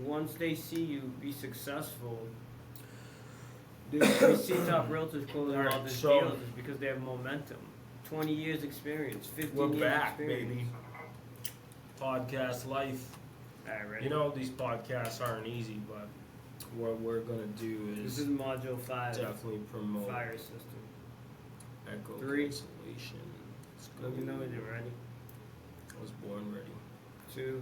once they see you be successful, we see top realtors closing all these deals is because they have momentum. 20 years experience, 15 years back, experience. baby. Podcast life. Alright, ready? You know, these podcasts aren't easy, but what we're going to do This is module 5. definitely promote Fire system. echo 3. cancellation. Let me know when you're ready. I was born ready. 2,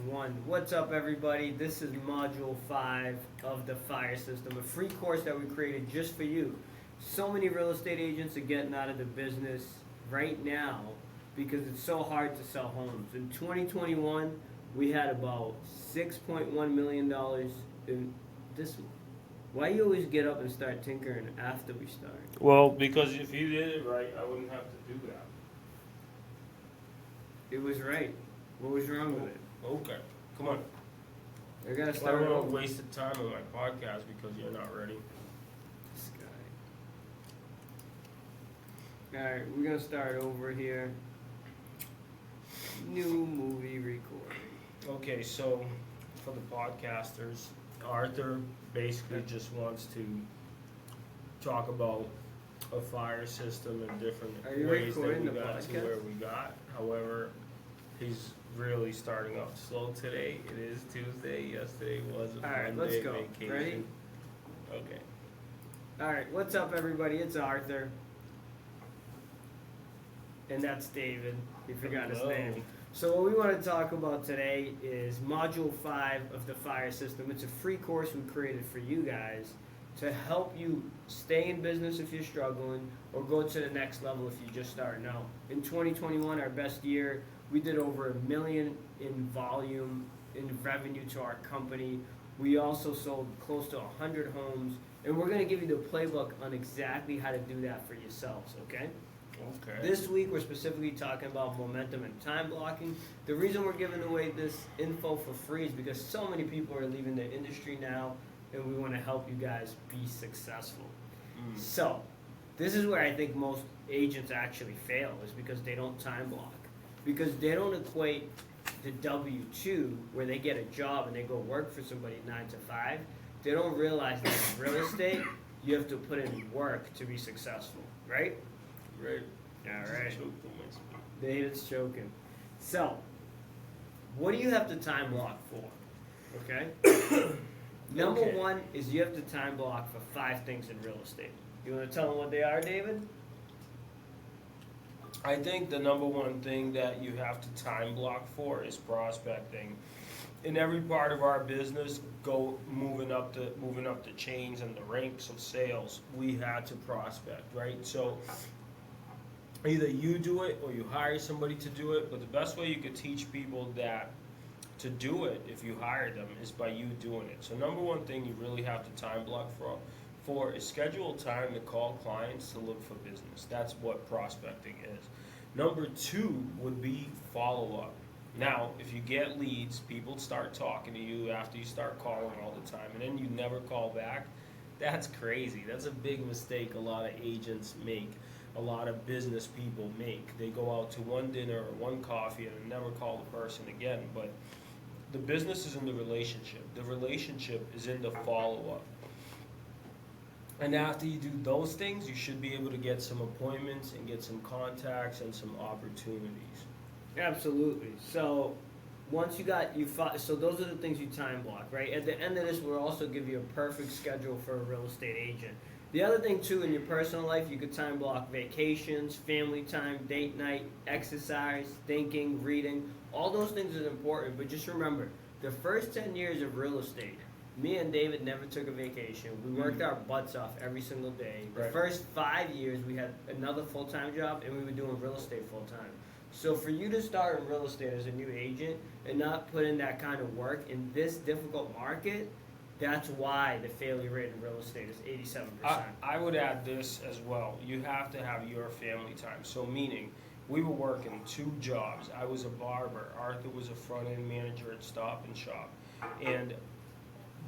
1. What's up, everybody? This is module 5 of the fire system, a free course that we created just for you. So many real estate agents are getting out of the business right now because it's so hard to sell homes. In 2021, we had about $6.1 million in this month. Why you always get up and start tinkering after we start? Well, because if you did it right, I wouldn't have to do that. It was right. What was wrong with it? Okay, come on. I gotta I start don't want over. to waste the time on my podcast because you're not ready. This guy. Alright, we're gonna start over here. New movie recording. Okay, so for the podcasters, Arthur basically just wants to talk about a fire system and different Are you ways that we recording the got to podcast? where we got. However, he's really starting off slow today. It is Tuesday. Yesterday was a Alright, Monday let's go. vacation. Ready? Okay. Alright, what's up, everybody? It's Arthur. And that's David. He forgot his Hello. name. So what we want to talk about today is Module 5 of the fire system. It's a free course we created for you guys to help you stay in business if you're struggling or go to the next level if you're just starting out. In 2021, our best year, we did over $1 million in volume, in revenue to our company. We also sold close to 100 homes, and we're going to give you the playbook on exactly how to do that for yourselves, okay? Okay. This week we're specifically talking about momentum and time blocking. The reason we're giving away this info for free is because so many people are leaving the industry now, and we want to help you guys be successful. So, this is where I think most agents actually fail, is because they don't time block. Because they don't equate the W-2, where they get a job and they go work for somebody 9 to 5. They don't realize that in real estate, you have to put in work to be successful, right? Right. Alright. David's choking. So, what do you have to time block for? Okay? Number Okay. 1 is you have to time block for 5 things in real estate. You want to tell them what they are, David? I think the number one thing that you have to time block for is prospecting. In every part of our business, moving up the chains and the ranks of sales, we had to prospect, right? So either you do it or you hire somebody to do it, but the best way you could teach people that to do it if you hire them is by you doing it. So number one thing you really have to time block for is schedule time to call clients to look for business. That's what prospecting is. Number 2 would be follow up. Now, if you get leads, people start talking to you after you start calling all the time, and then you never call back. That's crazy. That's a big mistake a lot of agents make. A lot of business people make. They go out to one dinner or one coffee and never call the person again. But the business is in the relationship. The relationship is in the follow-up. And after you do those things, you should be able to get some appointments and get some contacts and some opportunities. Absolutely. So, once you got so those are the things you time block, right? At the end of this, we'll also give you a perfect schedule for a real estate agent. The other thing too, in your personal life, you could time block vacations, family time, date night, exercise, thinking, reading. All those things are important, but just remember, the first 10 years of real estate, me and David never took a vacation. We worked our butts off every single day. The Right. first 5 years, we had another full-time job, and we were doing real estate full-time. So for you to start in real estate as a new agent and not put in that kind of work in this difficult market, that's why the failure rate in real estate is 87%. I would add this as well. You have to have your family time. So meaning, we were working 2 jobs. I was a barber. Arthur was a front-end manager at Stop and Shop. And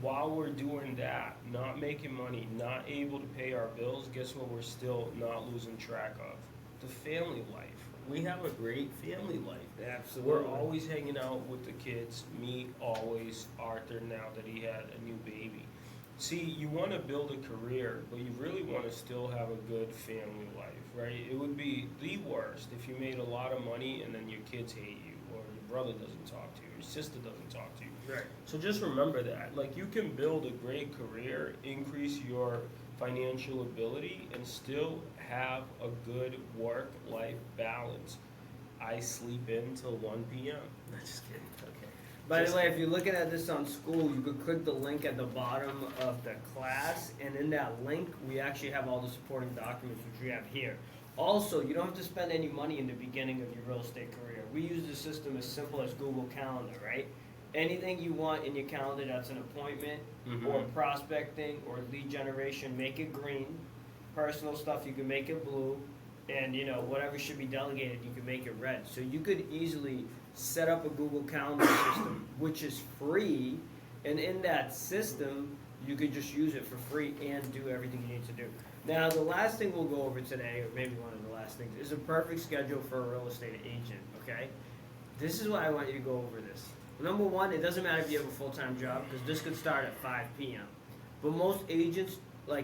while we're doing that, not making money, not able to pay our bills, guess what we're still not losing track of? The family life. we have a great family life. Absolutely. We're always hanging out with the kids. Me, always. Arthur, now that he had a new baby. See, you want to build a career, but you really want to still have a good family life, right? It would be the worst if you made a lot of money and then your kids hate you, or your brother doesn't talk to you, or your sister doesn't talk to you. Right. So just remember that. Like, you can build a great career, increase your financial ability, and still have a good work-life balance. I sleep in till 1 p.m. I'm just kidding. Okay. By the way, if you're looking at this on school, you could click the link at the bottom of the class, and in that link, we actually have all the supporting documents, which we have here. Also, you don't have to spend any money in the beginning of your real estate career. We use the system as simple as Google Calendar, right? Anything you want in your calendar that's an appointment, or prospecting, or lead generation, make it green. Personal stuff, you can make it blue. And, whatever should be delegated, you can make it red. So you could easily set up a Google Calendar system, which is free, and in that system, you could just use it for free and do everything you need to do. Now, the last thing we'll go over today, or maybe one of the last things, is a perfect schedule for a real estate agent, okay? This is why I want you to go over this. Number one, it doesn't matter if you have a full-time job, because this could start at 5 p.m. But most agents,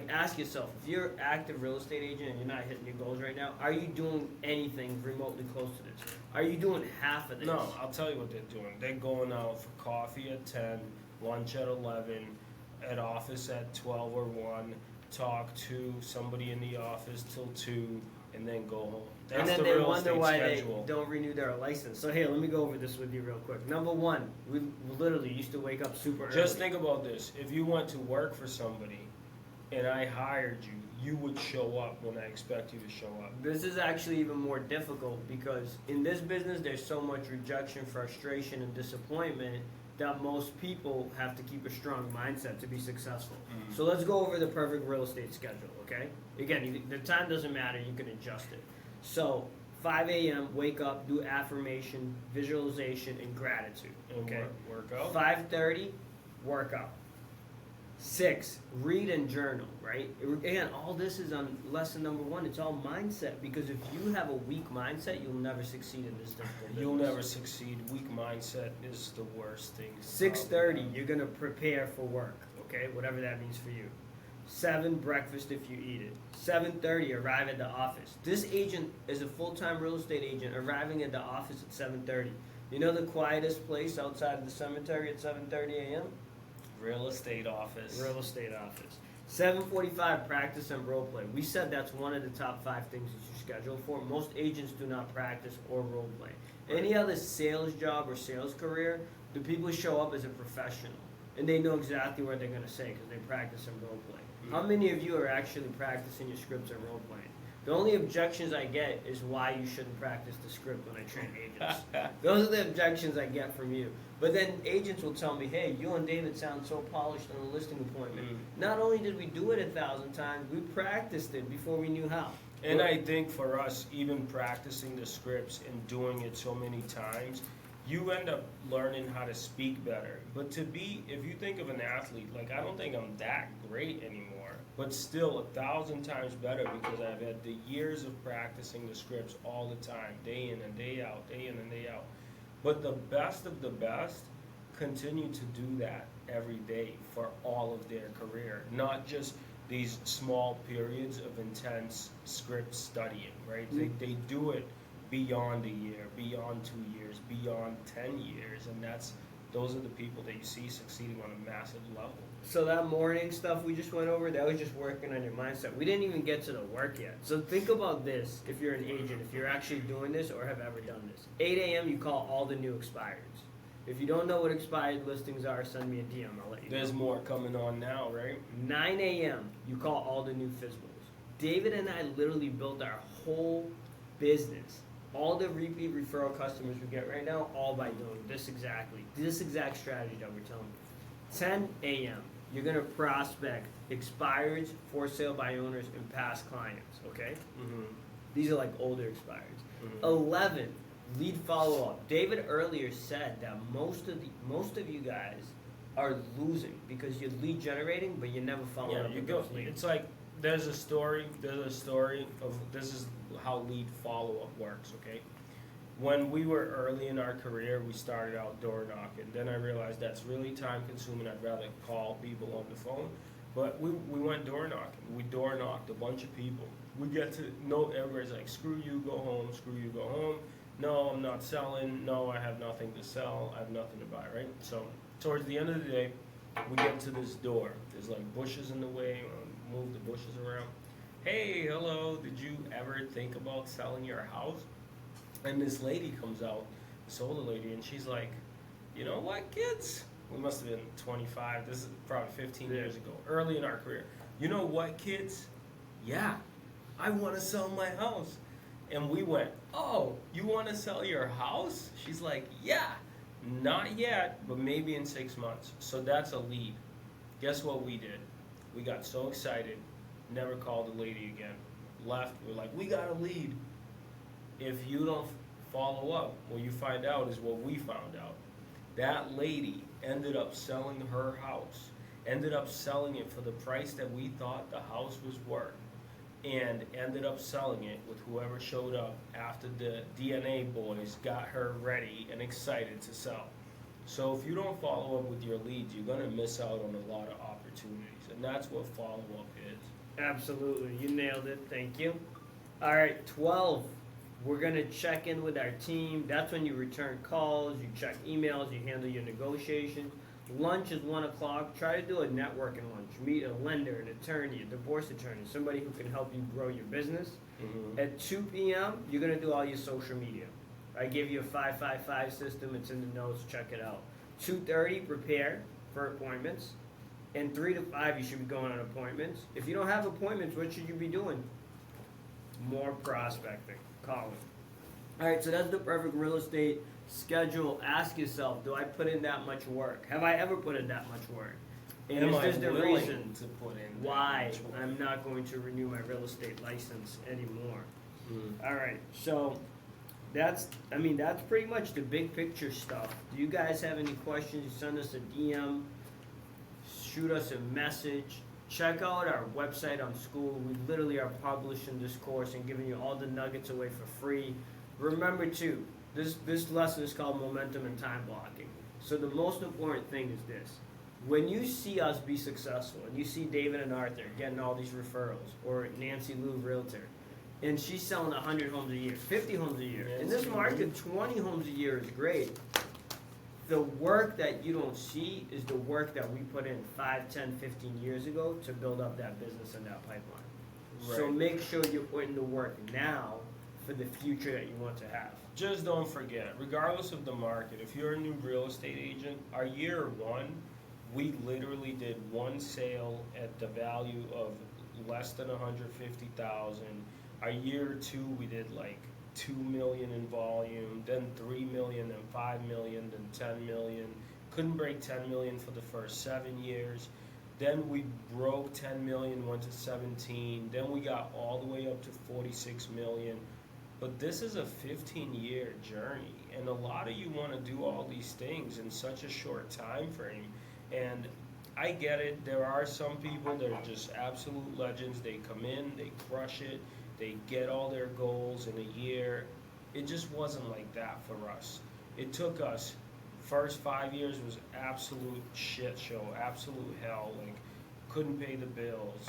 ask yourself, if you're an active real estate agent and you're not hitting your goals right now, are you doing anything remotely close to this? Are you doing half of this? No, I'll tell you what they're doing. They're going out for coffee at 10, lunch at 11, at office at 12 or 1, talk to somebody in the office till 2, and then go home. That's and then the they real wonder estate why schedule. they don't renew their license. So here, let me go over this with you real quick. Number one, we literally used to wake up super early. Just think about this. If you went to work for somebody and I hired you, you would show up when I expect you to show up. This is actually even more difficult because in this business, there's so much rejection, frustration, and disappointment that most people have to keep a strong mindset to be successful. So let's go over the perfect real estate schedule, okay? Again, the time doesn't matter, you can adjust it. So 5 a.m., wake up, do affirmation, visualization, and gratitude, okay? Work out. 5:30, workout. 6, read and journal, right? Again, all this is on lesson number 1. It's all mindset, because if you have a weak mindset, you'll never succeed in this difficult business. You'll never succeed. Weak mindset is the worst thing. 6:30, you're gonna prepare for work, okay? Whatever that means for you. 7, breakfast if you eat it. 7:30, arrive at the office. This agent is a full-time real estate agent arriving at the office at 7:30. You know the quietest place outside of the cemetery at 7:30 a.m.? Real estate office. Real estate office. 7:45, practice and role play. We said that's one of the top 5 things you should schedule for. Most agents do not practice or role play. Any other sales job or sales career, the people show up as a professional, and they know exactly what they're going to say because they practice and role play. How many of you are actually practicing your scripts and role playing? The only objections I get is why you shouldn't practice the script when I train agents. Those are the objections I get from you. But then agents will tell me, hey, you and David sound so polished on a listing appointment. Not only did we do it 1,000 times, we practiced it before we knew how. And I think for us, even practicing the scripts and doing it so many times, you end up learning how to speak better. But if you think of an athlete, I don't think I'm that great anymore, but still 1,000 times better because I've had the years of practicing the scripts all the time, day in and day out, day in and day out. But the best of the best continue to do that every day for all of their career, not just these small periods of intense script studying, right? They do it beyond a year, beyond 2 years, beyond 10 years, and those are the people that you see succeeding on a massive level. So that morning stuff we just went over, that was just working on your mindset. We didn't even get to the work yet. So think about this if you're an agent, if you're actually doing this or have ever done this. 8 a.m. you call all the new expireds. If you don't know what expired listings are, send me a DM, I'll let you know. There's more coming on now, right? 9 a.m. you call all the new FSBOs. David and I literally built our whole business. All the repeat referral customers we get right now, all by doing this exact strategy that we're telling you. 10 a.m. you're gonna prospect expireds, for sale by owners, and past clients. Okay. These are older expireds. 11, lead follow up. David earlier said that most of you guys are losing because you're lead generating, but you're never following up with those leads. It's like There's a story of this is how lead follow-up works, okay? When we were early in our career, we started out door knocking. Then I realized that's really time consuming. I'd rather call people on the phone. But we went door knocking. We door knocked a bunch of people. We get to know everybody's like, screw you, go home, screw you, go home. No, I'm not selling. No, I have nothing to sell. I have nothing to buy, right? So towards the end of the day, we get to this door. There's like bushes in the way. Move the bushes around. Hey, hello, did you ever think about selling your house? And this lady comes out, this older lady, and she's like, you know what, kids? We must have been 25. This is probably 15 years ago, early in our career. You know what, kids? Yeah, I want to sell my house. And we went, oh, you want to sell your house? She's like, yeah, not yet, but maybe in 6 months. So that's a lead. Guess what we did? We got so excited, never called the lady again. Left, we're like, we got a lead. If you don't follow up, what you find out is what we found out. That lady ended up selling her house, ended up selling it for the price that we thought the house was worth, and ended up selling it with whoever showed up after the DNA boys got her ready and excited to sell. So if you don't follow up with your leads, you're going to miss out on a lot of opportunities, and that's what follow-up is. Absolutely, you nailed it. Thank you. All right, 12. We're going to check in with our team. That's when you return calls, you check emails, you handle your negotiations. Lunch is 1 o'clock. Try to do a networking lunch. Meet a lender, an attorney, a divorce attorney, somebody who can help you grow your business. At 2 p.m., you're going to do all your social media. I gave you a 5-5-5 system. It's in the notes. Check it out. 2:30, prepare for appointments. And 3 to 5, you should be going on appointments. If you don't have appointments, what should you be doing? More prospecting. Calling. All right, so that's the perfect real estate schedule. Ask yourself, do I put in that much work? Have I ever put in that much work? And Am is I this the willing reason to put in why that much work? I'm not going to renew my real estate license anymore? All right, so that's pretty much the big picture stuff. Do you guys have any questions? Send us a DM, shoot us a message. Check out our website on school. We literally are publishing this course and giving you all the nuggets away for free. Remember too, this lesson is called momentum and time blocking. So the most important thing is this. When you see us be successful and you see David and Arthur getting all these referrals, or Nancy Lou, realtor, and she's selling 100 homes a year, 50 homes a year. In this market, 20 homes a year is great. The work that you don't see is the work that we put in 5, 10, 15 years ago to build up that business and that pipeline. Right. So make sure you're putting the work now for the future that you want to have. Just don't forget, regardless of the market, if you're a new real estate agent, our year 1, we literally did one sale at the value of less than $150,000. Our year 2, we did like $2 million in volume, then $3 million, then $5 million, then $10 million. Couldn't break $10 million for the first 7 years. Then we broke $10 million, went to 17. Then we got all the way up to $46 million. But this is a 15-year journey, and a lot of you want to do all these things in such a short time frame. And I get it. There are some people that are just absolute legends. They come in, they crush it. They get all their goals in a year. It just wasn't like that for us. It took us, first 5 years was absolute shit show, absolute hell. Like, couldn't pay the bills.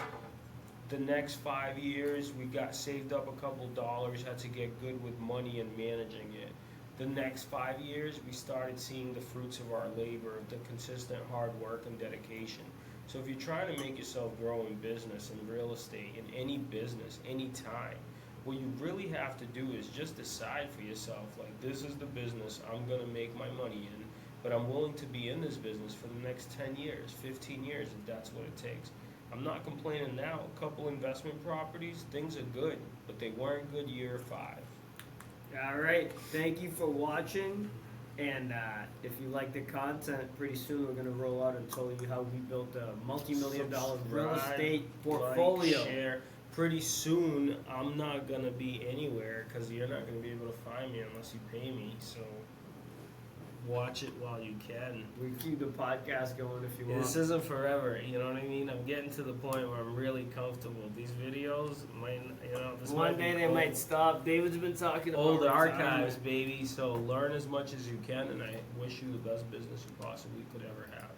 The next 5 years, we got saved up a couple dollars, had to get good with money and managing it. The next 5 years, we started seeing the fruits of our labor, the consistent hard work and dedication. So if you're trying to make yourself grow in business, in real estate, in any business, any time, what you really have to do is just decide for yourself, like, this is the business I'm going to make my money in, but I'm willing to be in this business for the next 10 years, 15 years, if that's what it takes. I'm not complaining now. A couple investment properties, things are good, but they weren't good year 5. All right, thank you for watching. And if you like the content, pretty soon we're going to roll out and tell you how we built a multi-million-dollar real estate portfolio. Like, share. Pretty soon, I'm not going to be anywhere because you're not going to be able to find me unless you pay me. So watch it while you can. We keep the podcast going if you want. This isn't forever, you know what I mean? I'm getting to the point where I'm really comfortable. These videos might, this One might day be they old, might stop. David's been talking about old retirement. archives, baby. So learn as much as you can, and I wish you the best business you possibly could ever have.